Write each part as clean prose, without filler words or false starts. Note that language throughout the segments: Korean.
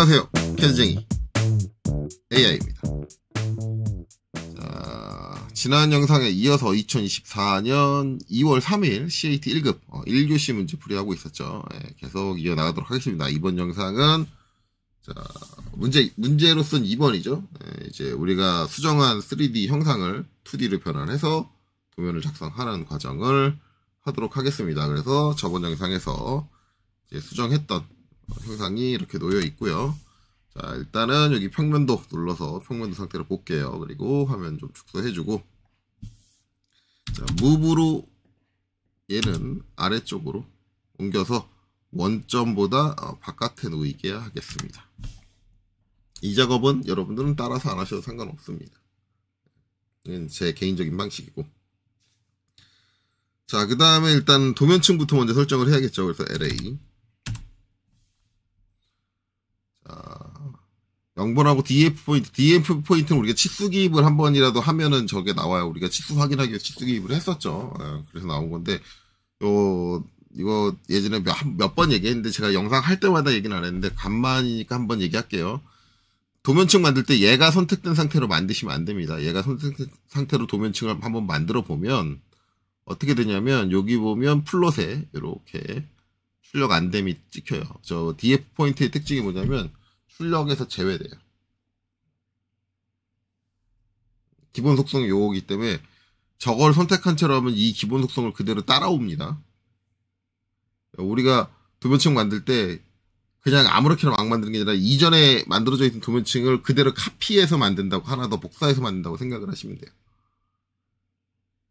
안녕하세요. 캐드쟁이 AI입니다. 자, 지난 영상에 이어서 2024년 2월 3일 CAT 1급 1교시 문제 풀이하고 있었죠. 계속 이어나가도록 하겠습니다. 이번 영상은 자, 문제로 쓴 2번이죠. 이제 우리가 수정한 3D 형상을 2D로 변환해서 도면을 작성하는 과정을 하도록 하겠습니다. 그래서 저번 영상에서 이제 수정했던 형상이 이렇게 놓여 있고요. 자, 일단은 여기 평면도 눌러서 평면도 상태로 볼게요. 그리고 화면 좀 축소해주고, 자, 무브로 얘는 아래쪽으로 옮겨서 원점보다 바깥에 놓이게 하겠습니다. 이 작업은 여러분들은 따라서 안 하셔도 상관없습니다. 이건 제 개인적인 방식이고. 자, 그 다음에 일단 도면층부터 먼저 설정을 해야겠죠. 그래서 LA. 자, 0번하고 DF 포인트는 우리가 치수 기입을 한 번이라도 하면은 저게 나와요. 우리가 치수 확인하기 위해서 치수 기입을 했었죠. 그래서 나온 건데, 이거 예전에 몇 번 얘기했는데 제가 영상 할 때마다 얘기는 안 했는데 간만이니까 한번 얘기할게요. 도면층 만들 때 얘가 선택된 상태로 만드시면 안 됩니다. 얘가 선택된 상태로 도면층을 한번 만들어 보면 어떻게 되냐면 여기 보면 플롯에 이렇게 출력 안됨이 찍혀요. 저 DF 포인트의 특징이 뭐냐면 출력에서 제외돼요. 기본 속성이 요거기 때문에 저걸 선택한 채로 하면 이 기본 속성을 그대로 따라옵니다. 우리가 도면층 만들 때 그냥 아무렇게나 막 만드는 게 아니라 이전에 만들어져 있던 도면층을 그대로 카피해서 만든다고, 하나 더 복사해서 만든다고 생각을 하시면 돼요.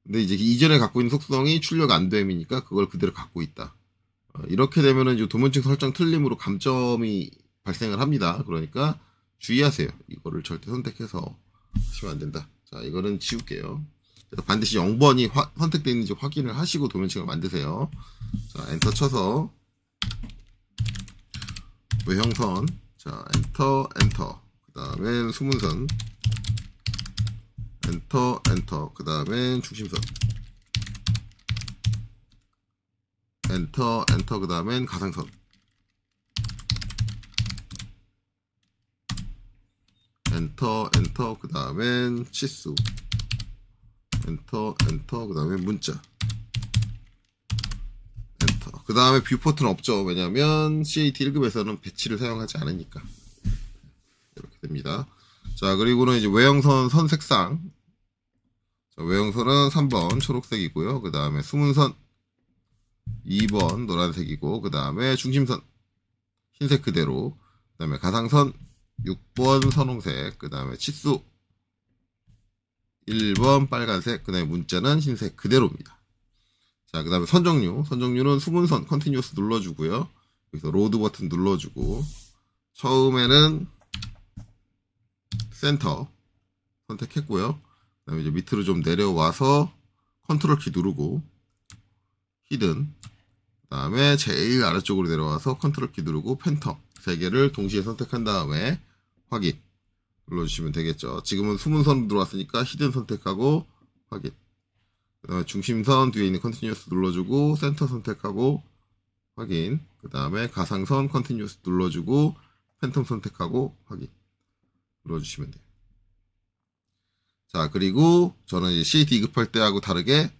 근데 이제 이전에 갖고 있는 속성이 출력 안됨이니까 그걸 그대로 갖고 있다. 이렇게 되면은 이제 도면층 설정 틀림으로 감점이 발생을 합니다. 그러니까 주의하세요. 이거를 절대 선택해서 하시면 안 된다. 자, 이거는 지울게요. 그래서 반드시 0번이 선택되어 있는지 확인을 하시고 도면층을 만드세요. 자, 엔터 쳐서 외형선, 자, 엔터, 그 다음엔 수문선, 엔터, 그 다음엔 중심선, 엔터, 그 다음엔 가상선, 엔터, 그 다음엔 치수, 엔터, 그 다음엔 문자, 그 다음에 뷰포트는 없죠. 왜냐하면 CAT 1급에서는 배치를 사용하지 않으니까. 이렇게 됩니다. 자, 그리고는 이제 외형선 선 색상. 자, 외형선은 3번 초록색이고요. 그 다음에 수문선 2번 노란색이고, 그 다음에 중심선 흰색 그대로, 그 다음에 가상선 6번 선홍색, 그 다음에 치수 1번 빨간색, 그 다음에 문자는 흰색 그대로입니다. 자, 그 다음에 선정류는 수문선 컨티뉴어스 눌러주고요. 여기서 로드 버튼 눌러주고, 처음에는 센터 선택했고요. 그 다음에 이제 밑으로 좀 내려와서 컨트롤 키 누르고, 히든, 그 다음에 제일 아래쪽으로 내려와서 컨트롤 키 누르고, 팬텀 3개를 동시에 선택한 다음에 확인 눌러주시면 되겠죠. 지금은 수문선으로 들어왔으니까 히든 선택하고 확인. 그 다음에 중심선 뒤에 있는 컨티뉴어스 눌러주고 센터 선택하고 확인. 그 다음에 가상선 컨티뉴어스 눌러주고 팬텀 선택하고 확인 눌러주시면 돼요. 자, 그리고 저는 이제 CAT 2급할 때하고 다르게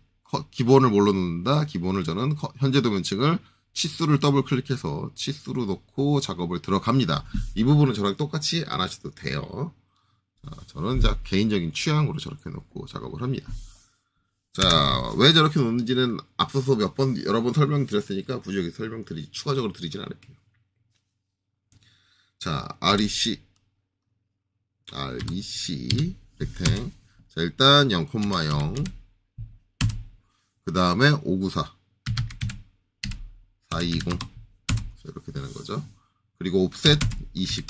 기본을 뭘로 놓는다? 기본을 저는 현재 도면층을 치수를 더블 클릭해서 치수로 놓고 작업을 들어갑니다. 이 부분은 저랑 똑같이 안 하셔도 돼요. 자, 저는 개인적인 취향으로 저렇게 놓고 작업을 합니다. 자, 왜 저렇게 놓는지는 앞서서 여러 번 설명드렸으니까 굳이 여기 추가적으로 드리진 않을게요. 자, REC, 렉탱. 자, 일단 0,0, 그 다음에 594, 420. 자, 이렇게 되는 거죠. 그리고 옵셋 20.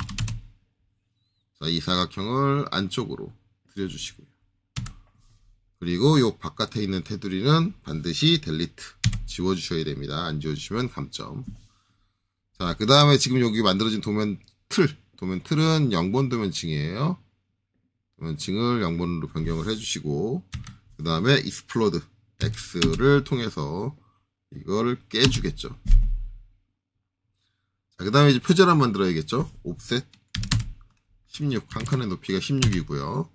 자, 이 사각형을 안쪽으로 들여주시고요. 그리고 요 바깥에 있는 테두리는 반드시 델리트 지워주셔야 됩니다. 안 지워주시면 감점. 자, 그 다음에 지금 여기 만들어진 도면 틀은 0번 도면층이에요. 도면층을 0번으로 변경을 해주시고, 그 다음에 익스플로드 X를 통해서 이걸 깨주겠죠. 자, 그 다음에 이제 표제란 만들어야겠죠. 옵셋 16, 한 칸의 높이가 16이고요.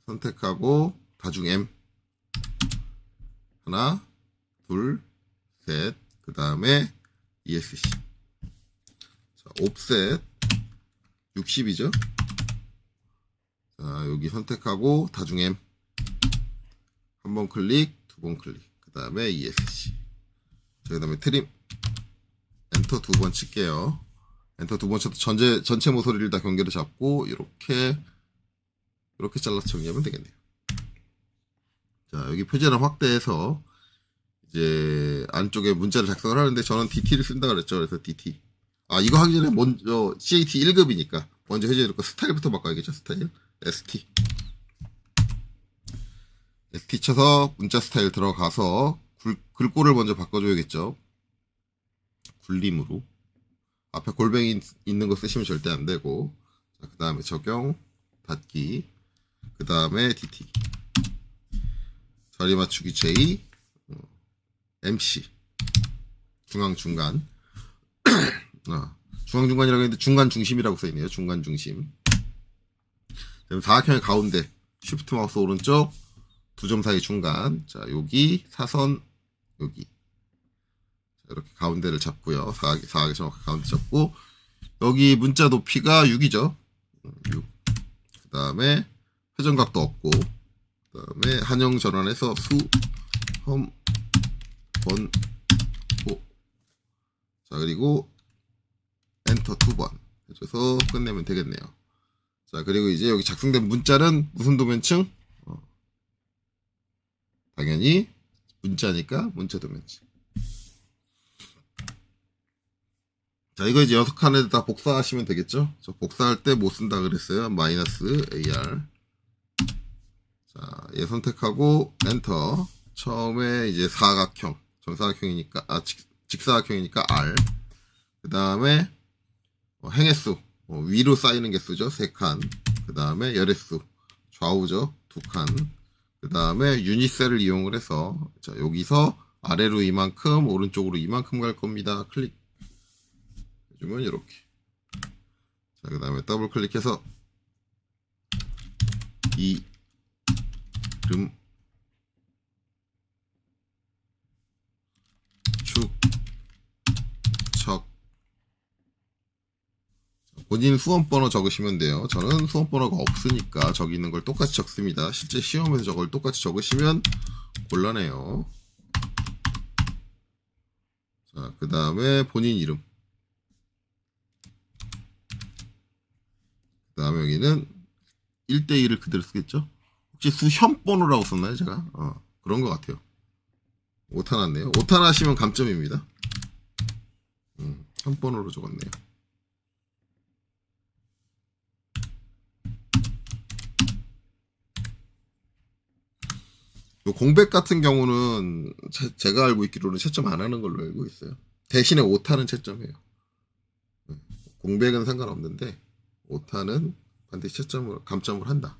선택하고 다중 M 하나, 둘, 셋, 그 다음에 ESC. 자, 옵셋 60이죠. 자, 여기 선택하고 다중 M 한 번 클릭, 두 번 클릭, 그 다음에 ESC. 자, 그 다음에 트림 엔터 두 번 칠게요. 엔터 두 번 쳐도 전체 모서리를 다 경계로 잡고 이렇게 잘라서 정리하면 되겠네요. 자, 여기 표제란 확대해서 이제 안쪽에 문자를 작성을 하는데 저는 DT를 쓴다 그랬죠. 그래서 DT. 아, 이거 하기 전에 먼저 CAT 1급이니까 먼저 해줘야 될 거 스타일부터 바꿔야겠죠. 스타일 ST 쳐서 문자 스타일 들어가서 글꼴을 먼저 바꿔줘야겠죠. 굴림으로. 앞에 골뱅이 있는 거 쓰시면 절대 안 되고. 자, 그 다음에 적용, 닫기, 그 다음에 DT. 자리 맞추기 J, MC. 중앙, 중간. 중앙, 중간이라고 했는데 중간 중심이라고 써있네요. 중간 중심. 그다음에 사각형의 가운데. 쉬프트 마우스 오른쪽. 두 점 사이 중간. 자, 여기 사선, 여기. 이렇게 가운데를 잡고요. 사각에 정확하게 가운데 잡고 여기 문자 높이가 6이죠. 6. 그 다음에 회전각도 없고 그 다음에 한영 전환해서 수, 험, 번, 호. 자, 그리고 엔터 두 번 해줘서 끝내면 되겠네요. 자, 그리고 이제 여기 작성된 문자는 무슨 도면층? 당연히 문자니까 문자 도면층. 자, 이거 이제 6칸에 다 복사하시면 되겠죠? 저 복사할 때 뭐 쓴다 그랬어요? 마이너스 AR. 자, 얘 선택하고 엔터. 처음에 이제 사각형. 정사각형이니까, 직사각형이니까 R. 그 다음에 행횟수. 위로 쌓이는 개수죠? 3칸. 그 다음에 열횟수. 좌우죠? 2칸. 그 다음에 유닛셀을 이용을 해서, 자, 여기서 아래로 이만큼, 오른쪽으로 이만큼 갈 겁니다. 클릭. 해주면 이렇게. 자, 그 다음에 더블 클릭해서 이름 축척 본인 수험번호 적으시면 돼요. 저는 수험번호가 없으니까 저기 있는 걸 똑같이 적습니다. 실제 시험에서 저걸 똑같이 적으시면 곤란해요. 자, 그 다음에 본인 이름. 그 다음에 여기는 1대1을 그대로 쓰겠죠? 혹시 수현번호라고 썼나요, 제가? 그런 것 같아요. 오타 났네요. 오타 나시면 감점입니다. 현번호로 적었네요. 요 공백 같은 경우는 제가 알고 있기로는 채점 안 하는 걸로 알고 있어요. 대신에 오타는 채점해요. 공백은 상관없는데 오타는 반드시 감점을 한다.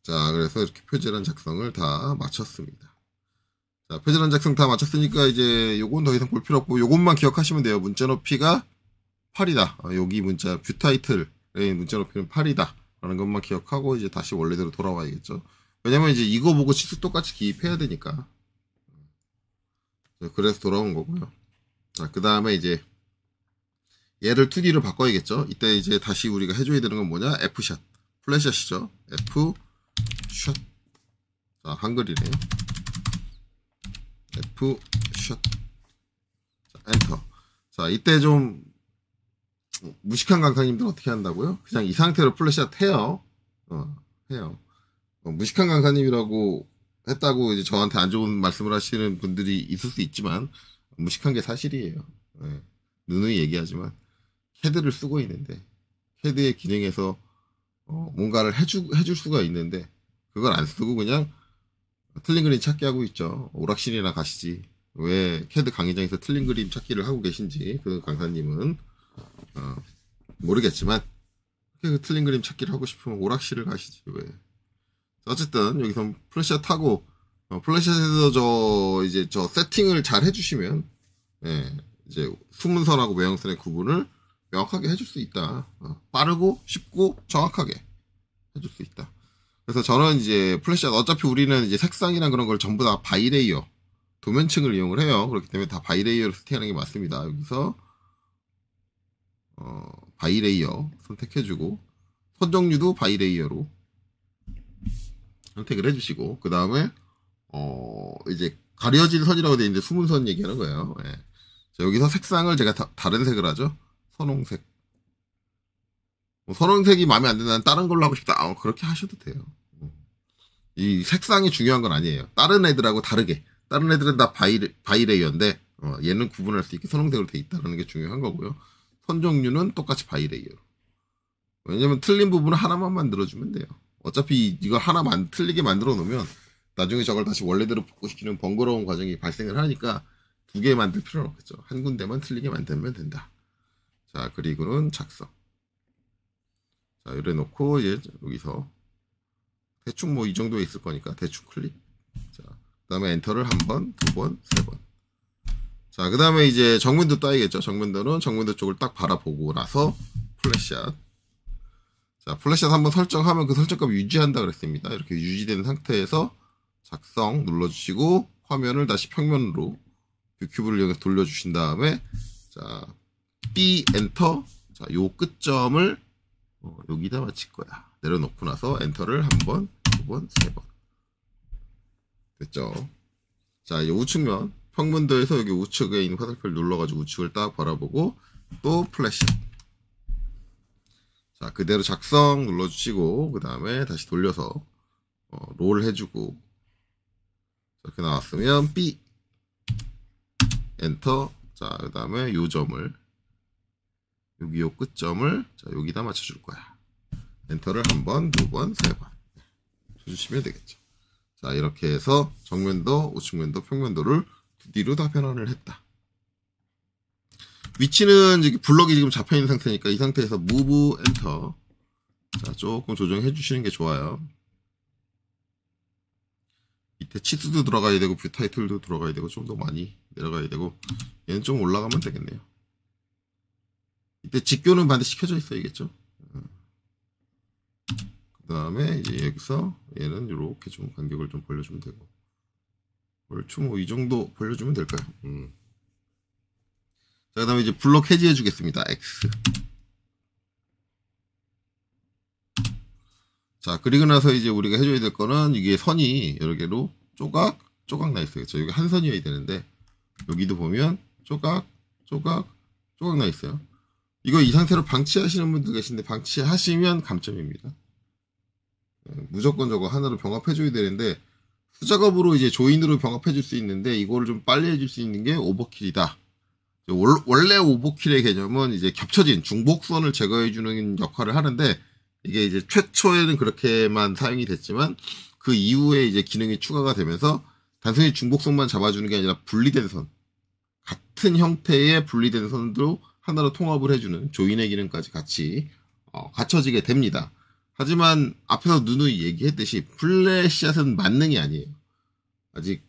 자, 그래서 이렇게 표제란 작성을 다 마쳤습니다. 자, 표제란 작성 다 마쳤으니까 이제 요건 더 이상 볼 필요 없고 요것만 기억하시면 돼요. 문자 높이가 8이다. 여기 문자 뷰 타이틀의 문자 높이는 8이다. 라는 것만 기억하고 이제 다시 원래대로 돌아와야겠죠. 왜냐면 이제 이거 보고 치수 똑같이 기입해야 되니까. 그래서 돌아온 거고요. 자, 그 다음에 이제 얘를 2D로 바꿔야겠죠. 이때 이제 다시 우리가 해줘야 되는 건 뭐냐? F샷. 플랫샷이죠. F샷. 자, 한글이네요. F샷. 자, 엔터. 자, 이때 좀 무식한 강사님들 어떻게 한다고요? 그냥 이 상태로 플랫샷 해요. 해요. 무식한 강사님이라고 했다고 이제 저한테 안 좋은 말씀을 하시는 분들이 있을 수 있지만 무식한 게 사실이에요. 네. 누누이 얘기하지만 캐드를 쓰고 있는데 캐드의 기능에서 뭔가를 해줄 수가 있는데 그걸 안 쓰고 그냥 틀린 그림 찾기 하고 있죠. 오락실이나 가시지. 왜 캐드 강의장에서 틀린 그림 찾기를 하고 계신지 그 강사님은 모르겠지만 그 틀린 그림 찾기를 하고 싶으면 오락실을 가시지 왜. 어쨌든 여기서 플랫샷 하고 플랫샷에서 저 세팅을 잘 해주시면 예, 이제 수문선하고 외형선의 구분을 명확하게 해줄 수 있다. 빠르고 쉽고 정확하게 해줄 수 있다. 그래서 저는 이제 플래시아트 어차피 우리는 이제 색상이나 그런 걸 전부 다 바이레이어 도면층을 이용을 해요. 그렇기 때문에 다 바이레이어로 세팅하는 게 맞습니다. 여기서 바이레이어 선택해주고 선 종류도 바이레이어로 선택을 해주시고 그 다음에 이제 가려진 선이라고 되어 있는데 수문선 얘기하는 거예요. 예. 자, 여기서 색상을 제가 다른 색을 하죠. 선홍색. 뭐 선홍색이 마음에 안 든다면 다른 걸로 하고 싶다. 그렇게 하셔도 돼요. 이 색상이 중요한 건 아니에요. 다른 애들하고 다르게. 다른 애들은 다 바이레이어인데 얘는 구분할 수 있게 선홍색으로 돼 있다는 게 중요한 거고요. 선 종류는 똑같이 바이레이어로. 왜냐면 틀린 부분을 하나만 만들어주면 돼요. 어차피 이걸 하나만 틀리게 만들어 놓으면 나중에 저걸 다시 원래대로 복구시키는 번거로운 과정이 발생을 하니까 두 개 만들 필요는 없겠죠. 한 군데만 틀리게 만들면 된다. 자, 그리고는 작성. 자, 이래 놓고 이제 여기서 대충 뭐 이 정도에 있을 거니까 대충 클릭. 자, 그 다음에 엔터를 한 번, 두 번, 세 번. 자, 그 다음에 이제 정면도 따야겠죠. 정면도는 정면도 쪽을 딱 바라보고 나서 플래시샷. 자, 플래시샷 한번 설정하면 그 설정값 유지한다 그랬습니다. 이렇게 유지된 상태에서 작성 눌러주시고 화면을 다시 평면으로 뷰큐브를 이용해서 돌려주신 다음에 자, B 엔터. 자, 요 끝점을 여기다 맞힐 거야. 내려놓고 나서 엔터를 한 번, 두 번, 세 번. 됐죠? 자, 이 우측면 평면도에서 여기 우측에 있는 화살표를 눌러가지고 우측을 딱 바라보고 또 플래시. 자, 그대로 작성 눌러주시고 그 다음에 다시 돌려서 롤 해주고 이렇게 나왔으면 B 엔터. 자, 그 다음에 요 점을 여기 요 끝점을 자, 여기다 맞춰줄 거야. 엔터를 한 번, 두 번, 세 번 해주시면 되겠죠. 자, 이렇게 해서 정면도, 우측면도, 평면도를 2D로 다 변환을 했다. 위치는 이제 블럭이 지금 잡혀있는 상태니까 이 상태에서 무브 엔터. 자, 조금 조정해 주시는 게 좋아요. 밑에 치수도 들어가야 되고 뷰 타이틀도 들어가야 되고 좀 더 많이 내려가야 되고 얘는 좀 올라가면 되겠네요. 이때 직교는 반드시 켜져 있어야겠죠. 그 다음에 이제 여기서 얘는 이렇게 좀 간격을 좀 벌려주면 되고 얼추 뭐 이 정도 벌려주면 될까요? 자, 그 다음에 이제 블록 해지해 주겠습니다. X. 자, 그리고 나서 이제 우리가 해줘야 될 거는 이게 선이 여러 개로 조각 나 있어요. 그렇죠? 여기 한 선이어야 되는데 여기도 보면 조각 나 있어요. 이거 이 상태로 방치하시는 분들 계신데 방치하시면 감점입니다. 무조건 저거 하나로 병합해줘야 되는데 수작업으로 이제 조인으로 병합해줄 수 있는데 이거를 좀 빨리 해줄 수 있는 게 오버킬이다. 원래 오버킬의 개념은 이제 겹쳐진 중복선을 제거해주는 역할을 하는데 이게 이제 최초에는 그렇게만 사용이 됐지만 그 이후에 이제 기능이 추가가 되면서 단순히 중복선만 잡아주는 게 아니라 분리된 선, 같은 형태의 분리된 선도 하나로 통합을 해주는 조인의 기능까지 같이 갖춰지게 됩니다. 하지만 앞에서 누누이 얘기했듯이 플래시샷은 만능이 아니에요. 아직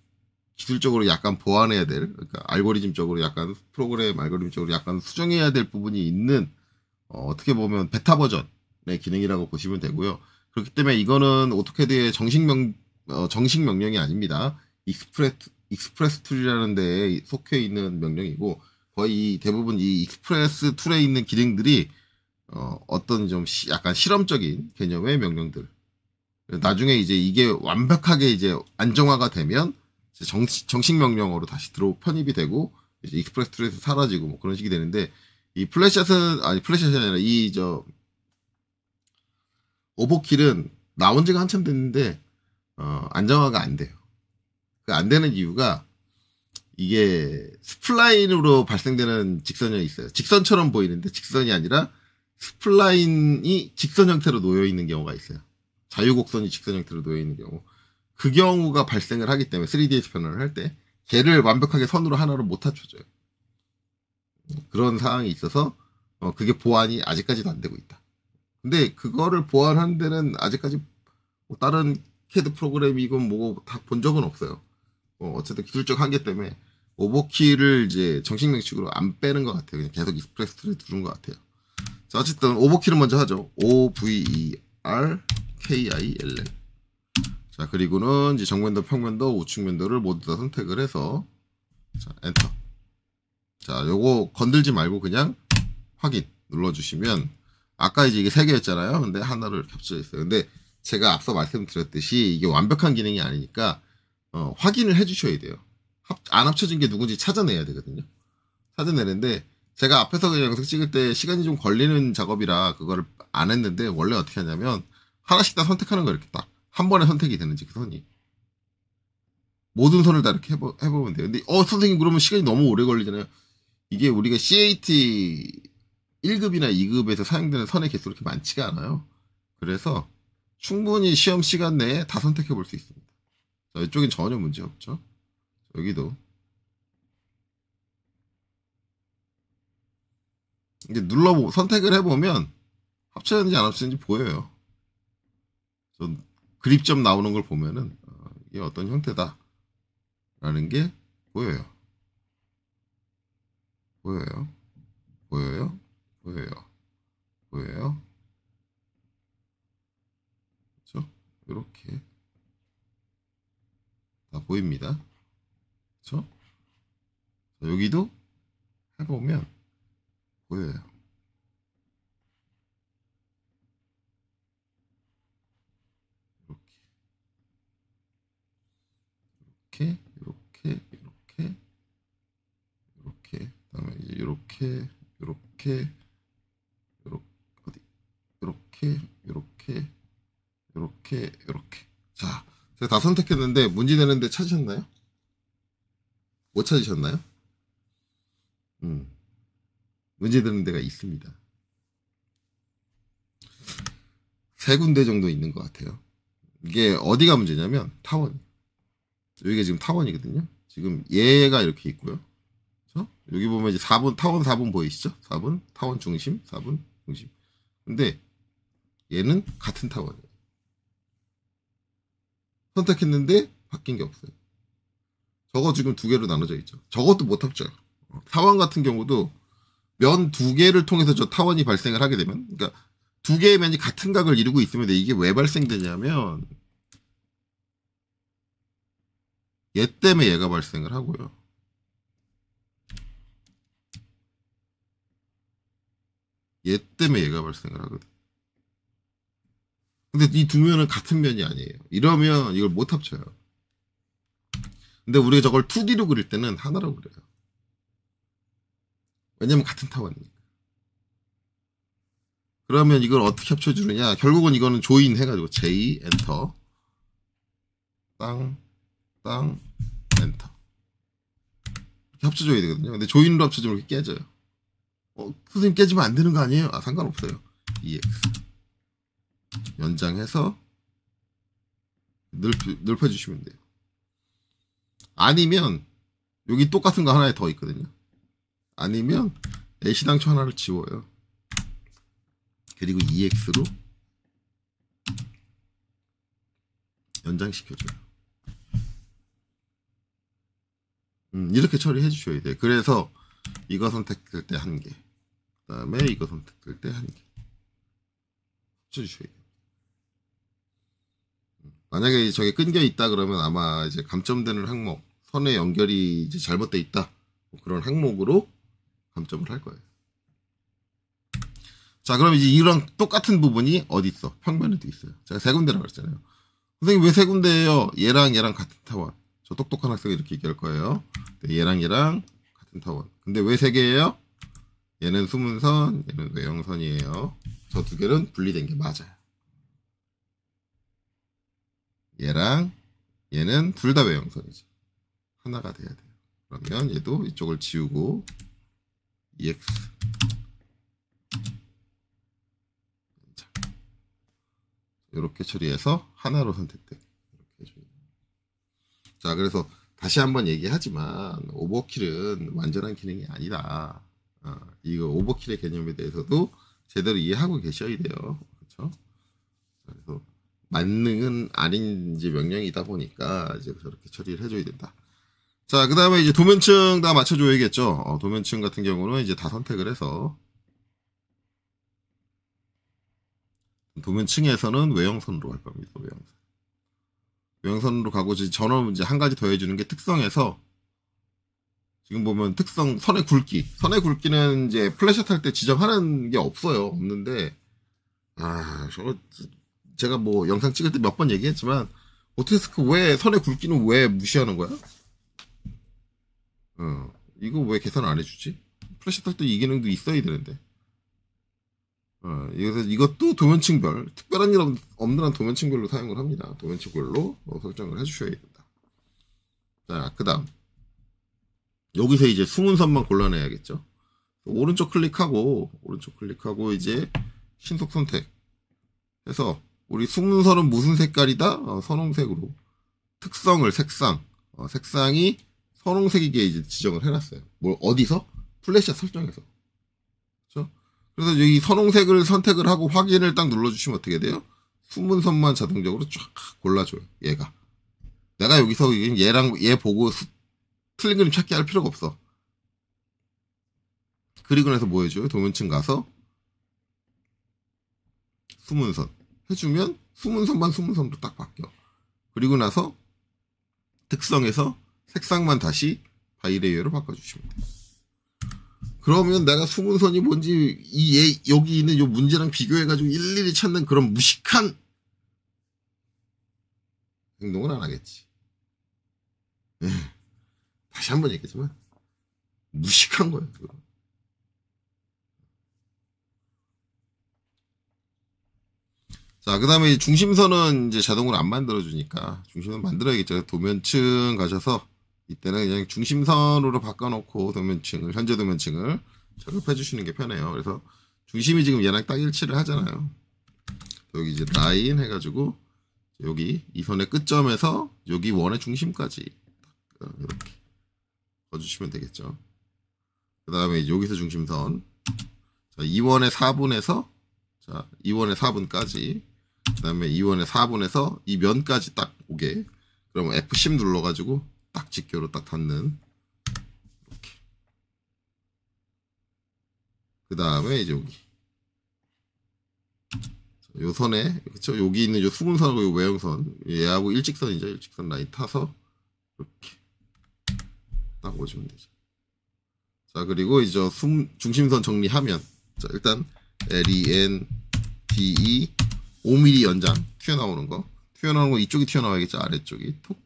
기술적으로 약간 보완해야 될, 그러니까 알고리즘적으로 약간 프로그램 알고리즘적으로 약간 수정해야 될 부분이 있는 어떻게 보면 베타 버전의 기능이라고 보시면 되고요. 그렇기 때문에 이거는 오토캐드의 정식 명령이 아닙니다. 익스프레스 툴이라는 데에 속해 있는 명령이고 거의 대부분 이 익스프레스 툴에 있는 기능들이 어떤 좀 약간 실험적인 개념의 명령들. 나중에 이제 이게 완벽하게 이제 안정화가 되면 정식 명령어로 다시 편입이 되고 이제 익스프레스 툴에서 사라지고 뭐 그런 식이 되는데 이 플래시샷이 아니라 오버킬은 나온 지가 한참 됐는데 안정화가 안 돼요. 그 안 되는 이유가 이게 스플라인으로 발생되는 직선이 있어요. 직선처럼 보이는데 직선이 아니라 스플라인이 직선 형태로 놓여 있는 경우가 있어요. 자유곡선이 직선 형태로 놓여 있는 경우. 그 경우가 발생을 하기 때문에 3D에서 변환을 할 때 걔를 완벽하게 선으로 하나로 못 합쳐줘요. 그런 상황이 있어서 그게 보완이 아직까지도 안 되고 있다. 근데 그거를 보완하는 데는 아직까지 뭐 다른 CAD 프로그램이건 뭐 다 본 적은 없어요. 어쨌든 기술적 한계 때문에 오버키를 이제 정식 명식으로 안 빼는 것 같아요. 그냥 계속 익스프레스 트레 두른 것 같아요. 자, 어쨌든 오버키를 먼저 하죠. OVERKILL. 자, 그리고는 이제 정면도, 평면도, 우측면도를 모두 다 선택을 해서 자, 엔터. 자, 요거 건들지 말고 그냥 확인 눌러주시면 아까 이제 이게 3개였잖아요. 근데 하나로 이렇게 합쳐져 있어요. 근데 제가 앞서 말씀드렸듯이 이게 완벽한 기능이 아니니까 확인을 해주셔야 돼요. 안 합쳐진 게 누군지 찾아내야 되거든요. 찾아내는데 제가 앞에서 그냥 영상 찍을 때 시간이 좀 걸리는 작업이라 그거를 안 했는데 원래 어떻게 하냐면 하나씩 다 선택하는 거 이렇게 딱 한 번에 선택이 되는지 그 선이 모든 선을 다 이렇게 해보면 돼요. 근데 선생님 그러면 시간이 너무 오래 걸리잖아요. 이게 우리가 CAT 1급이나 2급에서 사용되는 선의 개수가 그렇게 많지가 않아요. 그래서 충분히 시험 시간 내에 다 선택해 볼 수 있습니다. 자, 이쪽엔 전혀 문제 없죠. 여기도 이게 선택을 해보면 합쳐졌는지 안 합쳐졌는지 보여요. 전 그립점 나오는 걸 보면은 이게 어떤 형태다라는 게 보여요. 보여요. 보여요. 보여요. 보여요. 그렇죠? 이렇게 다 보입니다. 그렇죠? 여기도 해보면 보여요. 이렇게, 이렇게, 이렇게, 이렇게, 그다음에 이제 이렇게, 이렇게, 어디, 이렇게, 이렇게, 이렇게, 이렇게. 자, 제가 다 선택했는데 문제 되는데 찾으셨나요? 못 찾으셨나요? 문제 되는 데가 있습니다. 3군데 정도 있는 것 같아요. 이게 어디가 문제냐면 타원. 여기가 지금 타원이거든요. 지금 얘가 이렇게 있고요. 그렇죠? 여기 보면 이제 4분 타원 4분 보이시죠? 4분 타원 중심, 4분 중심. 근데 얘는 같은 타원이에요. 선택했는데 바뀐 게 없어요. 저거 지금 2개로 나눠져 있죠. 저것도 못 합쳐요. 타원 같은 경우도 면 2개를 통해서 저 타원이 발생을 하게 되면, 그러니까 2개의 면이 같은 각을 이루고 있으면 이게 왜 발생되냐면 얘 때문에 얘가 발생을 하고요. 얘 때문에 얘가 발생을 하거든. 근데 이 2면은 같은 면이 아니에요. 이러면 이걸 못 합쳐요. 근데 우리가 저걸 2D로 그릴 때는 하나로 그려요. 왜냐면 같은 타원이니까. 그러면 이걸 어떻게 합쳐주느냐. 결국은 이거는 조인 해가지고 J 엔터 땅 엔터 이렇게 합쳐줘야 되거든요. 근데 조인으로 합쳐주면 이렇게 깨져요. 선생님 깨지면 안 되는 거 아니에요? 상관없어요. EX 연장해서 넓혀주시면 돼요. 아니면 여기 똑같은 거 하나 더 있거든요. 아니면 A시당초 하나를 지워요. 그리고 EX로 연장시켜줘요. 이렇게 처리해 주셔야 돼요. 그래서 이거 선택할 때 1개, 그 다음에 이거 선택할 때 1개 합쳐주셔야 돼요. 만약에 저게 끊겨 있다 그러면 아마 이제 감점되는 항목, 선의 연결이 이제 잘못되어 있다, 뭐 그런 항목으로 감점을 할 거예요. 자, 그럼 이제 이런 똑같은 부분이 어디 있어? 평면에도 있어요. 제가 3군데라고 그랬잖아요. 선생님 왜 3군데예요? 얘랑 얘랑 같은 타원. 저 똑똑한 학생이 이렇게 얘기할 거예요. 얘랑 얘랑 같은 타원. 근데 왜 3개예요? 얘는 수문선, 얘는 외형선이에요. 저 2개는 분리된 게 맞아요. 얘랑 얘는 둘 다 외형선이죠. 하나가 돼야 돼요. 그러면 얘도 이쪽을 지우고 EX 이렇게 처리해서 하나로 선택돼. 이렇게 해줘요. 자, 그래서 다시 한번 얘기하지만 오버킬은 완전한 기능이 아니다. 이거 오버킬의 개념에 대해서도 제대로 이해하고 계셔야 돼요. 그렇죠? 그래서 만능은 아닌 이제 명령이다 보니까 이제 저렇게 처리를 해줘야 된다. 자, 그 다음에 이제 도면층 다 맞춰줘야겠죠. 도면층 같은 경우는 이제 다 선택을 해서 도면층에서는 외형선으로 갈 겁니다. 외형선으로 가고 저는 이제 한 가지 더 해주는 게 특성에서 지금 보면 특성 선의 굵기. 선의 굵기는 이제 플래시 탈 때 지정하는 게 없어요. 없는데 제가 뭐 영상 찍을 때 몇 번 얘기했지만 오토데스크 왜 선의 굵기는 왜 무시하는 거야? 이거 왜 계산 안 해주지? 플래시 탈 때 이 기능도 있어야 되는데. 이것도 도면층별, 특별한 일 없는 한 도면층별로 사용을 합니다. 도면층별로 설정을 해주셔야 된다. 자, 그 다음. 여기서 이제 숨은 선만 골라내야겠죠. 오른쪽 클릭하고 이제 신속 선택 해서 우리 숨은 선은 무슨 색깔이다? 선홍색으로. 특성을 색상이 선홍색이게 이제 지정을 해놨어요. 뭘 어디서? 플래시아 설정에서. 그렇죠? 그래서 여기 선홍색을 선택을 하고 확인을 딱 눌러주시면 어떻게 돼요? 숨은 선만 자동적으로 쫙 골라줘요. 얘가. 내가 여기서 얘랑 얘 보고 틀린 그림 찾기 할 필요가 없어. 그리고 나서 뭐 해줘요? 도면층 가서 숨은 선 해주면 숨은 선으로 딱 바뀌어. 그리고 나서 특성에서 색상만 다시 바이레이어로 바꿔주시면 돼요. 그러면 내가 숨은 선이 뭔지 여기 있는 요 문제랑 비교해가지고 일일이 찾는 그런 무식한 행동은 안 하겠지. 다시 한번 얘기했지만 무식한 거예요. 그거. 자, 그 다음에 중심선은 이제 자동으로 안 만들어주니까 중심선 만들어야겠죠. 도면층 가셔서 이때는 그냥 중심선으로 바꿔놓고 현재 도면층을 작업해 주시는 게 편해요. 그래서 중심이 지금 얘랑 딱 일치를 하잖아요. 여기 이제 라인 해가지고 여기 이 선의 끝점에서 여기 원의 중심까지 이렇게 넣어주시면 되겠죠. 그 다음에 여기서 중심선. 자, 2원의 4분에서 2원의 4분까지. 그 다음에 2원의 4분에서 이 면까지 딱 오게. 그러면 F10 눌러가지고 딱 직교로 딱 닿는. 이렇게. 그 다음에 이제 여기. 요 선에, 그쵸? 여기 있는 요 수분선하고 요 외형선. 얘하고 일직선이죠. 일직선 라인 타서. 이렇게. 딱 오시면 되죠. 자, 그리고 이제 중심선 정리하면. 자, 일단, LEN, DE, 5mm 연장. 튀어나오는 거 이쪽이 튀어나와야겠죠. 아래쪽이. 톡.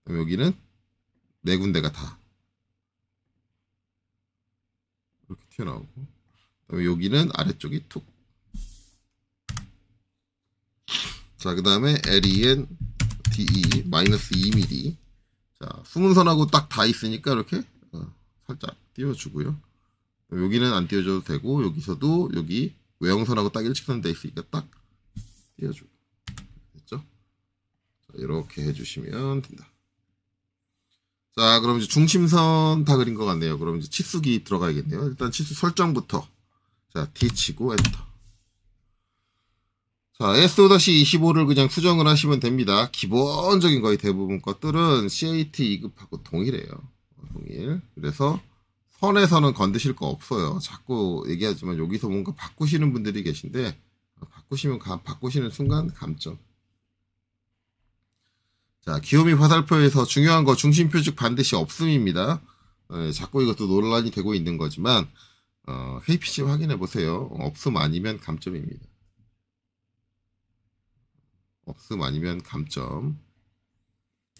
그럼 여기는 네 군데가 다. 이렇게 튀어나오고. 그다음에 여기는 아래쪽이 툭. 자, 그 다음에 LEN, DE, 마이너스 2mm. 자, 수문선하고 딱 다 있으니까 이렇게 살짝 띄워주고요. 여기는 안 띄워줘도 되고, 여기서도 여기 외형선하고 딱 일직선 돼 있으니까 딱 띄워주고. 됐죠? 자, 이렇게 해주시면 된다. 자, 그럼 이제 중심선 다 그린 것 같네요. 그럼 이제 치수기 들어가야겠네요. 일단 치수 설정부터. 자, D 치고 엔터. 자, SO-25를 그냥 수정을 하시면 됩니다. 기본적인 거의 대부분 것들은 CAT 2급하고 동일해요. 동일. 그래서 선에서는 건드실 거 없어요. 자꾸 얘기하지만 여기서 뭔가 바꾸시는 분들이 계신데 바꾸시는 순간 감점. 자, 기호미 화살표에서 중요한 거 중심 표적 반드시 없음입니다. 자꾸 이것도 논란이 되고 있는 거지만 KPC 확인해 보세요. 없음 아니면 감점입니다. 없음 아니면 감점.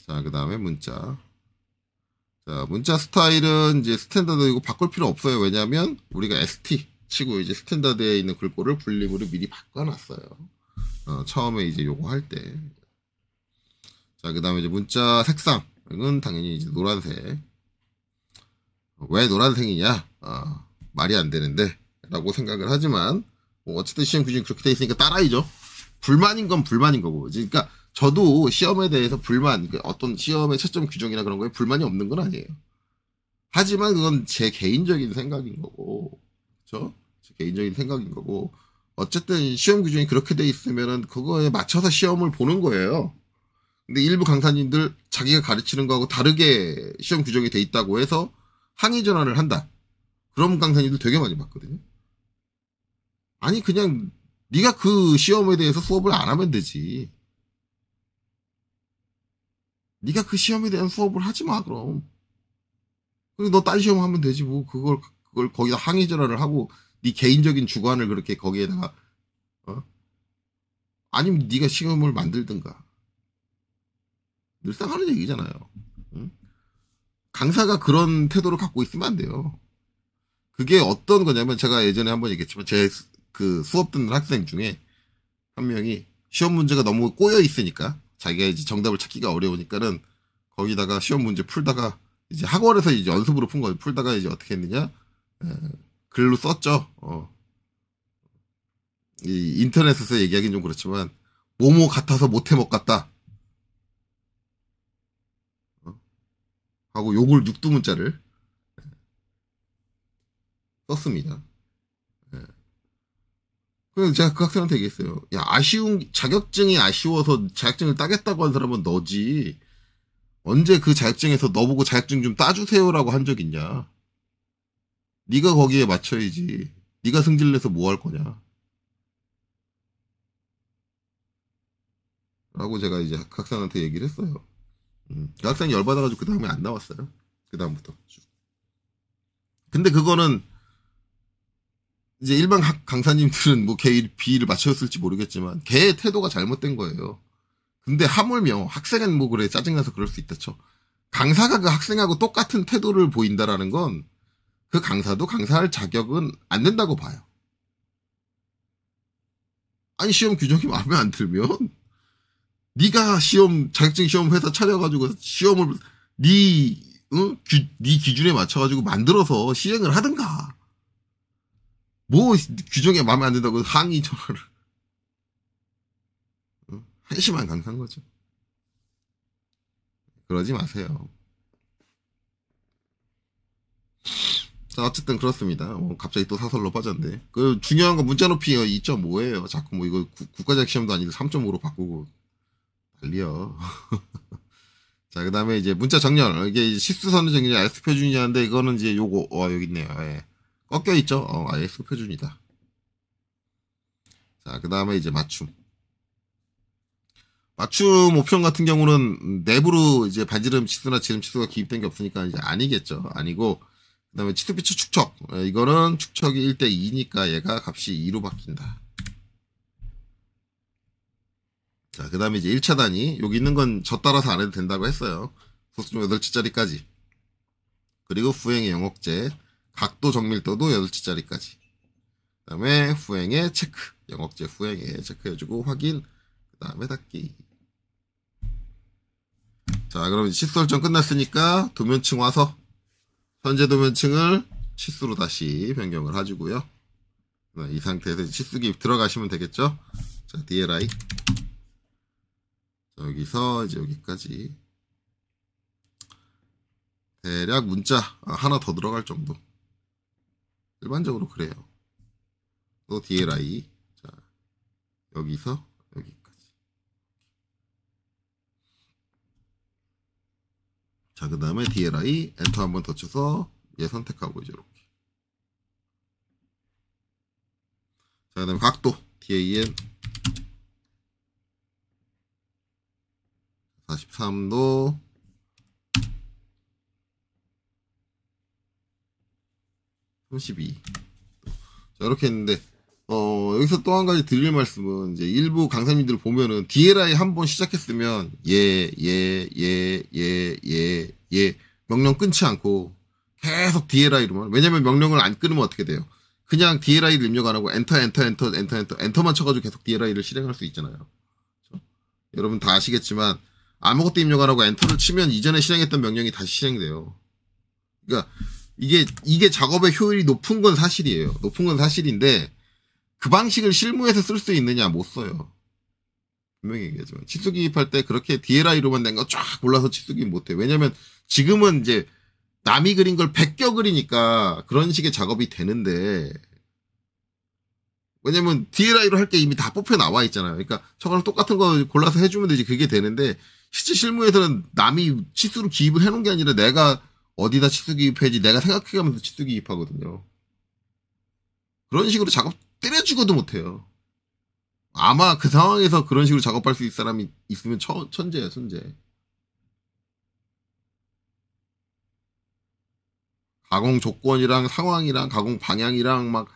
자, 그 다음에 문자. 자, 문자 스타일은 이제 스탠다드 이거 바꿀 필요 없어요. 왜냐하면 우리가 ST 치고 이제 스탠다드에 있는 글꼴을 분리브로 미리 바꿔놨어요. 처음에 이제 요거 할 때. 자, 그 다음에 이제 문자 색상. 이건 당연히 이제 노란색. 왜 노란색이냐? 말이 안 되는데. 라고 생각을 하지만, 뭐 어쨌든 시험 규정이 그렇게 돼 있으니까 따라야죠. 불만인 건 불만인 거고. 그러니까 저도 시험에 대해서 어떤 시험의 채점 규정이나 그런 거에 불만이 없는 건 아니에요. 하지만 그건 제 개인적인 생각인 거고, 그렇죠? 제 개인적인 생각인 거고, 어쨌든 시험 규정이 그렇게 돼 있으면은 그거에 맞춰서 시험을 보는 거예요. 근데 일부 강사님들 자기가 가르치는 거하고 다르게 시험 규정이 돼 있다고 해서 항의 전환을 한다. 그런 강사님들 되게 많이 봤거든요. 아니 그냥 네가 그 시험에 대해서 수업을 안 하면 되지. 네가 그 시험에 대한 수업을 하지 마 그럼. 그리고 너 딴 시험 하면 되지 뭐 그걸 거기다 항의 전환을 하고 네 개인적인 주관을 그렇게 거기에다가 아니면 네가 시험을 만들든가. 늘상 하는 얘기잖아요. 응? 강사가 그런 태도를 갖고 있으면 안 돼요. 그게 어떤 거냐면 제가 예전에 한번 얘기했지만 제 그 수업 듣는 학생 중에 한 명이 시험 문제가 너무 꼬여 있으니까 자기가 이제 정답을 찾기가 어려우니까는 거기다가 시험 문제 풀다가 이제 학원에서 이제 연습으로 푼 거 풀다가 이제 어떻게 했느냐 글로 썼죠. 이 인터넷에서 얘기하기는 좀 그렇지만 뭐뭐 같아서 못해 먹겠다 하고 욕을 육두문자를 썼습니다. 그래서 제가 그 학생한테 얘기했어요. 야, 자격증이 아쉬워서 자격증을 따겠다고 한 사람은 너지. 언제 그 자격증에서 너보고 자격증 좀 따주세요라고 한 적 있냐. 네가 거기에 맞춰야지. 네가 승질내서 뭐 할 거냐. 라고 제가 이제 그 학생한테 얘기를 했어요. 그 학생이 열받아가지고 그 다음에 안 나왔어요. 그 다음부터. 근데 그거는 이제 일반 강사님들은 뭐 걔 비위를 맞췄을지 모르겠지만 걔의 태도가 잘못된 거예요. 근데 하물며 학생은 뭐 그래 짜증나서 그럴 수 있다죠. 강사가 그 학생하고 똑같은 태도를 보인다라는 건 그 강사도 강사할 자격은 안 된다고 봐요. 아니 시험 규정이 마음에 안 들면 네가 자격증 시험 회사 차려가지고 시험을 네 기준에 맞춰가지고 만들어서 시행을 하든가. 뭐 규정에 마음에 안 든다고 항의 전화를 한심한 강사인 거죠. 그러지 마세요. 자 어쨌든 그렇습니다. 갑자기 또 사설로 빠졌는데 그 중요한 건 문자 높이 2.5예요. 자꾸 뭐 이거 국가자격 시험도 아니고 3.5로 바꾸고 난리요. 자 그다음에 이제 문자 정렬 이게 실수선의 정렬 IS 표준이냐는데 이거는 이제 요거 여기 있네요. 예. 꺾여 있죠. IS 표준이다. 자 그다음에 이제 맞춤 옵션 같은 경우는 내부로 이제 반지름 치수나 지름 치수가 기입된 게 없으니까 이제 아니겠죠. 아니고 그 다음에 치수비추 축척 이거는 축척이 1:2니까 얘가 값이 2로 바뀐다. 자 그 다음에 이제 1차 단위 여기 있는 건 저 따라서 안 해도 된다고 했어요. 소수점 8치짜리까지 그리고 후행의 영역제 각도 정밀도도 8치짜리까지 그 다음에 후행의 체크 영역제 후행에 체크해주고 확인 그 다음에 닫기. 자 그럼 치수 설정 끝났으니까 도면층 와서 현재 도면층을 치수로 다시 변경을 해주고요. 이 상태에서 치수 기입 들어가시면 되겠죠. 자 DLI 여기서 이제 여기까지 대략 문자 하나 더 들어갈 정도. 일반적으로 그래요. 또 DLI 자 여기서 여기까지. 자 그 다음에 DLI 엔터 한번 더 쳐서 얘 선택하고 이제 이렇게. 자 그 다음에 각도 DAN 43도 32. 자, 이렇게 했는데, 여기서 또 한 가지 드릴 말씀은, 이제 일부 강사님들 보면은, DLI 한 번 시작했으면, 명령 끊지 않고, 계속 DLI로만, 왜냐면 명령을 안 끊으면 어떻게 돼요? 그냥 DLI를 입력 안 하고, 엔터만 쳐가지고 계속 DLI를 실행할 수 있잖아요. 그렇죠? 여러분 다 아시겠지만, 아무것도 입력 안 하고 엔터를 치면 이전에 실행했던 명령이 다시 실행돼요. 그러니까, 이게 작업의 효율이 높은 건 사실이에요. 높은 건 사실인데, 그 방식을 실무에서 쓸 수 있느냐, 못 써요. 분명히 얘기하지만. 치수 기입할 때 그렇게 DLI로만 된 거 쫙 골라서 치수 기입 못 해. 왜냐면 지금은 이제 남이 그린 걸 베껴 그리니까 그런 식의 작업이 되는데, 왜냐면 DLI로 할 게 이미 다 뽑혀 나와 있잖아요. 그러니까 저거랑 똑같은 거 골라서 해주면 되지. 그게 되는데 실제 실무에서는 남이 치수로 기입을 해놓은 게 아니라 내가 어디다 치수 기입해야지 내가 생각해가면서 치수 기입하거든요. 그런 식으로 작업 때려주고도 못해요. 아마 그 상황에서 그런 식으로 작업할 수 있는 사람이 있으면 천재야, 천재. 가공 조건이랑 상황이랑 가공 방향이랑 막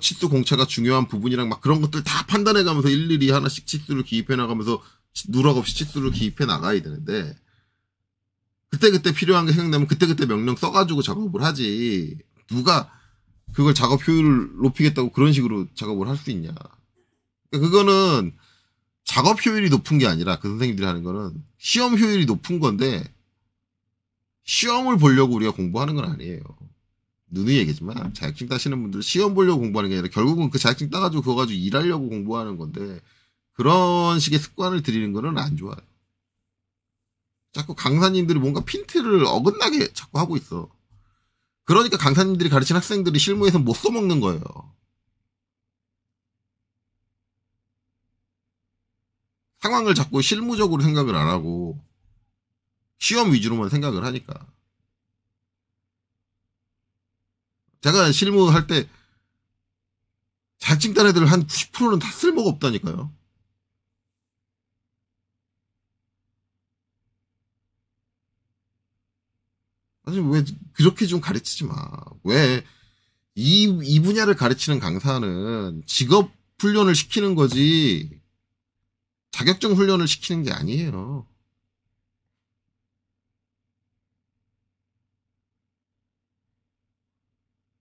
치수 공차가 중요한 부분이랑 막 그런 것들 다 판단해 가면서 일일이 하나씩 치수를 기입해 나가면서 누락 없이 치수를 기입해 나가야 되는데 그때그때 필요한 게 생각나면 그때그때 명령 써가지고 작업을 하지 누가 그걸 작업 효율을 높이겠다고 그런 식으로 작업을 할 수 있냐. 그거는 작업 효율이 높은 게 아니라 그 선생님들이 하는 거는 시험 효율이 높은 건데 시험을 보려고 우리가 공부하는 건 아니에요. 누누이 얘기지만 자격증 따시는 분들 시험 보려고 공부하는 게 아니라 결국은 그 자격증 따가지고 그거 가지고 일하려고 공부하는 건데 그런 식의 습관을 들이는 거는 안 좋아요. 자꾸 강사님들이 뭔가 핀트를 어긋나게 자꾸 하고 있어. 그러니까 강사님들이 가르친 학생들이 실무에서 못 써먹는 거예요. 상황을 자꾸 실무적으로 생각을 안 하고 시험 위주로만 생각을 하니까. 제가 실무할 때 자격증 딴 애들 한 90%는 다 쓸모가 없다니까요. 아니 왜 그렇게 좀 가르치지 마. 왜 이 분야를 가르치는 강사는 직업 훈련을 시키는 거지 자격증 훈련을 시키는 게 아니에요.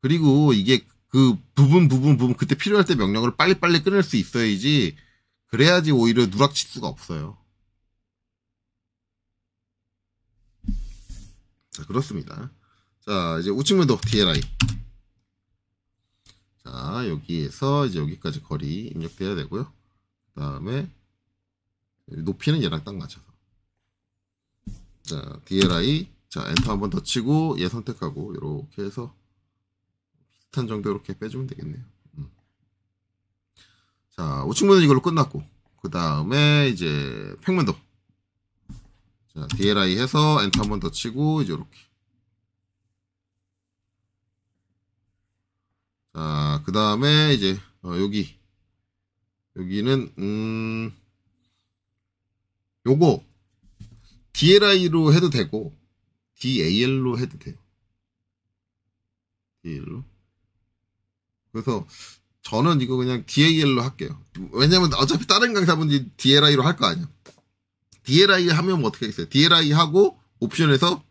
그리고 이게 그 부분 그때 필요할 때 명령을 빨리빨리 끊을 수 있어야지 그래야지 오히려 누락칠 수가 없어요. 자, 그렇습니다. 자, 이제 우측면도 DLI. 자, 여기에서 이제 여기까지 거리 입력돼야 되고요. 그 다음에 높이는 얘랑 딱 맞춰서. 자, DLI. 자, 엔터 한번 더 치고 얘 선택하고 이렇게 해서 비슷한 정도 이렇게 빼주면 되겠네요. 자, 우측면도 이걸로 끝났고 그 다음에 이제 평면도. 자, DLI 해서 엔터 한번 더 치고 이제 이렇게. 자, 그 다음에 이제 여기는 요거 DLI로 해도 되고 DAL로 해도 돼요. DAL로. 그래서 저는 이거 그냥 DAL로 할게요. 왜냐면 어차피 다른 강사분들이 DLI로 할 거 아니야. DLI 하면 뭐 어떻게 하겠어요? DLI 하고 옵션에서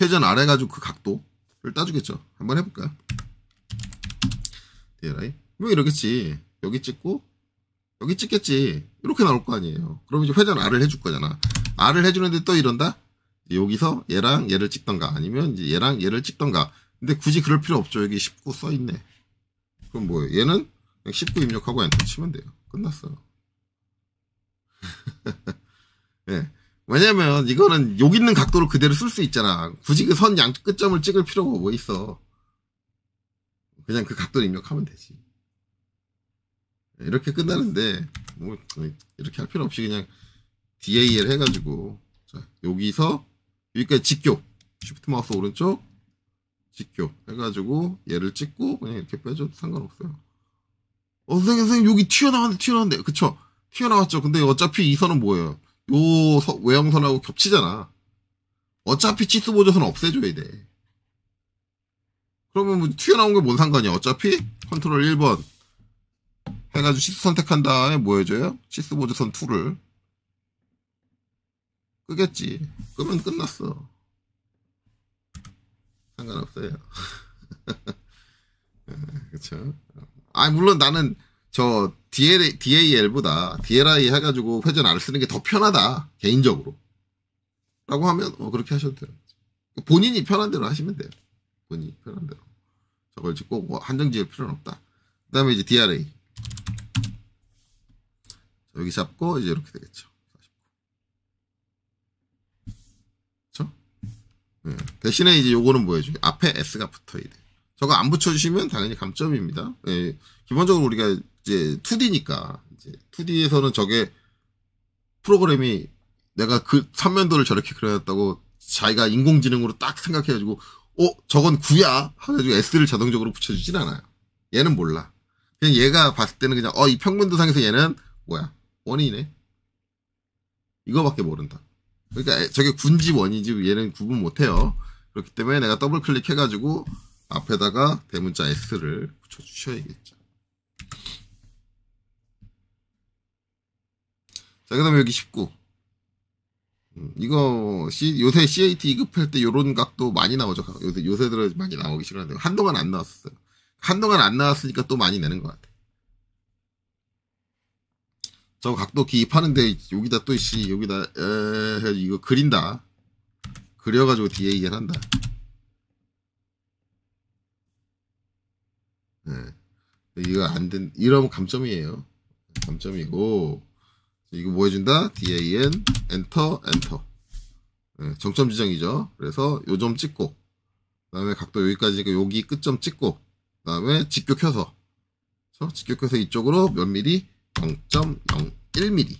회전 아래 가지고 그 각도를 따주겠죠. 한번 해볼까요? DLI. 뭐 이러겠지. 여기 찍고 여기 찍겠지. 이렇게 나올 거 아니에요. 그럼 이제 회전 R을 해줄 거잖아. R을 해주는데 또 이런다? 여기서 얘랑 얘를 찍던가 아니면 이제 얘랑 얘를 찍던가. 근데 굳이 그럴 필요 없죠. 여기 19 써있네. 그럼 뭐예요? 얘는 그냥 19 입력하고 엔터 치면 돼요. 끝났어요. 네. 왜냐면 이거는 여기 있는 각도로 그대로 쓸 수 있잖아. 굳이 그 선 양 끝점을 찍을 필요가 뭐 있어. 그냥 그 각도를 입력하면 되지. 이렇게 끝나는데 뭐 이렇게 할 필요 없이 그냥 DAL 해가지고 자, 여기서 여기까지 직교 쉬프트 마우스 오른쪽 직교 해가지고 얘를 찍고 그냥 이렇게 빼줘도 상관없어요. 선생님 여기 튀어나왔는데 그쵸? 튀어나왔죠. 근데 어차피 이 선은 뭐예요? 요 외형선하고 겹치잖아. 어차피 치수 보조선 없애줘야 돼. 그러면 뭐 튀어나온 게 뭔 상관이야? 어차피 컨트롤 1번 해가지고 치수 선택한 다음에 뭐 해줘요? 치수 보조선 2를 끄겠지. 끄면 끝났어. 상관없어요. 그쵸? 아, 물론 나는 저 DAL보다 DLI 해가지고 회전 R을 쓰는 게 더 편하다. 개인적으로. 라고 하면 그렇게 하셔도 돼요. 본인이 편한 대로 하시면 돼요. 본인이 편한 대로. 저걸 꼭 뭐 한정 지을 필요는 없다. 그 다음에 이제 DRA. 여기 잡고 이제 이렇게 되겠죠. 그렇죠? 네. 대신에 이제 요거는 뭐예요? 앞에 S가 붙어야 돼. 저거 안 붙여주시면 당연히 감점입니다. 예, 기본적으로 우리가 이제 2D니까, 이제 2D에서는 저게 프로그램이 내가 그 삼면도를 저렇게 그려놨다고 자기가 인공지능으로 딱 생각해가지고, 저건 9야? 해가지고 S를 자동적으로 붙여주진 않아요. 얘는 몰라. 그냥 얘가 봤을 때는 그냥, 이 평면도상에서 얘는 뭐야? 원이네. 이거밖에 모른다. 그러니까 저게 군지 원이지 얘는 구분 못해요. 그렇기 때문에 내가 더블 클릭해가지고 앞에다가 대문자 S를 붙여주셔야겠죠. 자, 그 다음에 여기 19. 이거 요새 CAT 2급할 때 요런 각도 많이 나오죠. 요새 들어 많이 나오기 시작하는데 한동안 안 나왔었어요. 한동안 안 나왔으니까 또 많이 내는 것 같아. 저 각도 기입하는데 여기다 또 여기다 이거 그린다. 그려가지고 DAN 한다. 네. 이거 안 된, 이러면 감점이에요. 감점이고, 이거 뭐 해준다? DAN, 엔터. 네, 정점 지정이죠. 그래서 요 점 찍고, 그 다음에 각도 여기까지, 여기 끝점 찍고, 그 다음에 직교켜서, 직교켜서 이쪽으로 몇 미리? 0.01mm.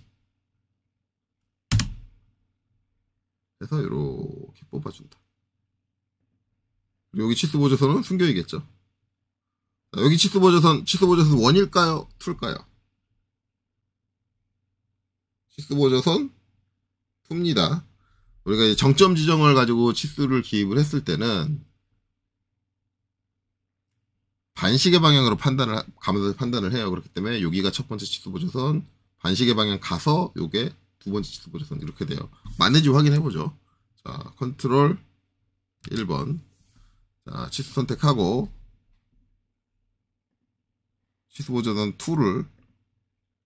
해서 이렇게 뽑아준다. 여기 치수 보조선은 숨겨야겠죠. 여기 치수 보조선 1일까요? 2일까요? 치수 보조선 2입니다. 우리가 이제 정점 지정을 가지고 치수를 기입을 했을 때는 반시계 방향으로 가면서 판단을 해요. 그렇기 때문에 여기가 첫 번째 치수 보조선, 반시계 방향 가서 요게 두 번째 치수 보조선 이렇게 돼요. 맞는지 확인해 보죠. 자, 컨트롤 1번. 자, 치수 선택하고 치수 보조선 2를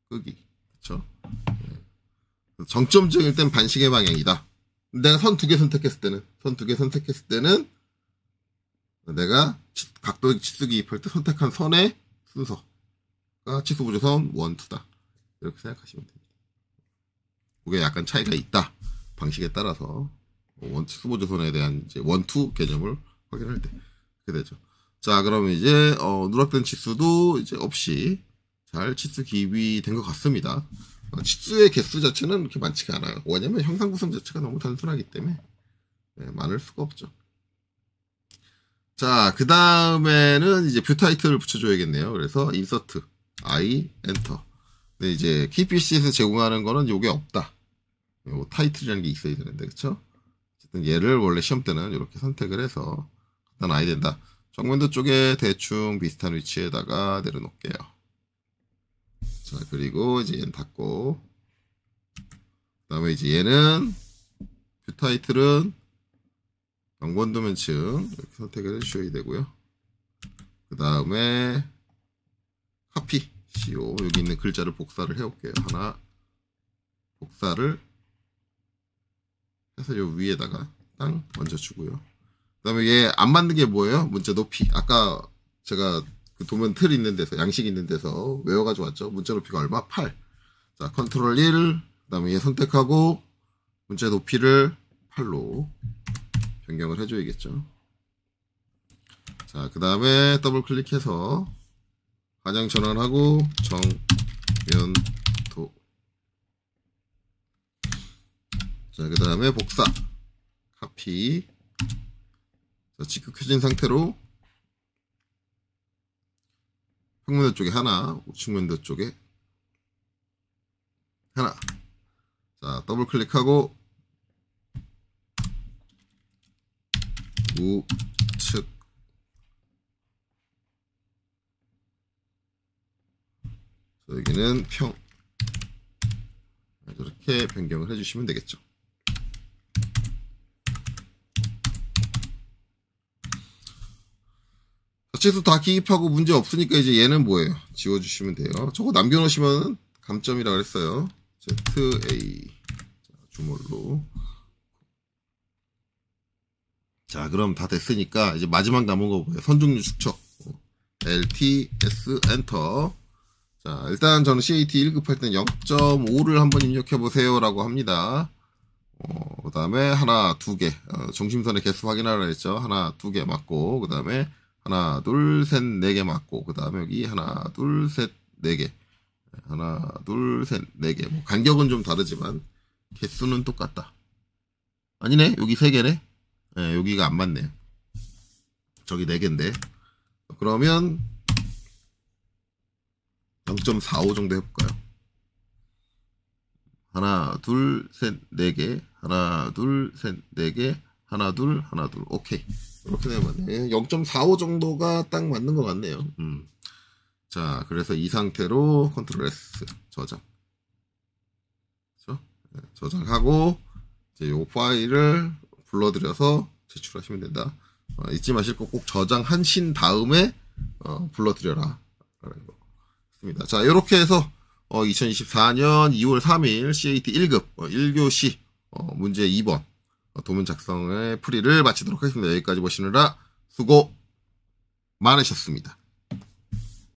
끄기. 그렇죠? 정점 지정일 땐 반시계 방향이다. 내가 선 2개 선택했을 때는 내가 각도 치수 기입할 때 선택한 선의 순서가 치수 보조선 1, 2다. 이렇게 생각하시면 됩니다. 그게 약간 차이가 있다. 방식에 따라서 치수 보조선에 대한 이제 1, 2 개념을 확인할 때 그렇게 되죠. 자, 그러면 이제 누락된 치수도 이제 없이 잘 치수 기입이 된 것 같습니다. 치수의 개수 자체는 그렇게 많지가 않아요. 왜냐면 형상 구성 자체가 너무 단순하기 때문에 많을 수가 없죠. 자, 그 다음에는 이제 뷰 타이틀을 붙여줘야겠네요. 그래서 인서트, I, 엔터. 근데 이제 KPC에서 제공하는 거는 요게 없다. 요 타이틀이라는 게 있어야 되는데, 그쵸? 어쨌든 얘를 원래 시험 때는 이렇게 선택을 해서 갖다 놔야 된다. 정면도 쪽에 대충 비슷한 위치에다가 내려놓을게요. 자, 그리고 이제 얘는 닫고, 그 다음에 이제 얘는 뷰 타이틀은 영번도면층 이렇게 선택을 해주셔야 되고요. 그 다음에 카피 CO 여기 있는 글자를 복사를 해올게요. 하나 복사를 해서 요 위에다가 땅 얹어주고요. 그 다음에 얘 안 맞는 게 뭐예요? 문자 높이. 아까 제가 그 도면 틀 있는 데서 양식 있는 데서 외워가지고 왔죠. 문자 높이가 얼마? 8. 자, 컨트롤 1. 그 다음에 얘 선택하고 문자 높이를 8로 변경을 해줘야겠죠. 자, 그 다음에 더블 클릭해서 방향 전환하고 정면도. 자, 그 다음에 복사 카피. 자, 직격해진 상태로 평면도 쪽에 하나, 우측면도 쪽에 하나. 자, 더블 클릭하고 우측. 여기는 평. 이렇게 변경을 해주시면 되겠죠. 자체수 다 기입하고 문제 없으니까 이제 얘는 뭐예요? 지워주시면 돼요. 저거 남겨놓으시면 감점이라고 했어요. ZA. 자, 주물로. 자, 그럼 다 됐으니까 이제 마지막 남은 거 뭐예요? 선중류 축척. LT, S, 엔터. 자, 일단 저는 CAT 1급 할 때는 0.5를 한번 입력해 보세요 라고 합니다. 그 다음에 하나, 두 개. 중심선의 개수 확인하라 했죠. 하나, 두 개 맞고, 그 다음에 하나, 둘, 셋, 네 개 맞고, 그 다음에 여기 하나, 둘, 셋, 네 개. 하나, 둘, 셋, 네 개. 뭐 간격은 좀 다르지만 개수는 똑같다. 아니네, 여기 세 개네. 네, 여기가 안 맞네. 저기 네 개인데. 그러면 0.45 정도 해볼까요? 하나, 둘, 셋, 네 개. 하나, 둘, 셋, 네 개. 하나, 둘, 하나, 둘. 오케이. 이렇게 되면 0.45 정도가 딱 맞는 것 같네요. 자, 그래서 이 상태로 컨트롤 S 저장. 그렇죠? 네, 저장하고 이제 요 파일을 불러들여서 제출하시면 된다. 잊지 마실 거 꼭 저장하신 다음에 불러들여라. 라는 거. 있습니다. 자, 이렇게 해서 2024년 2월 3일 CAT 1급 1교시 문제 2번 도면 작성의 풀이를 마치도록 하겠습니다. 여기까지 보시느라 수고 많으셨습니다.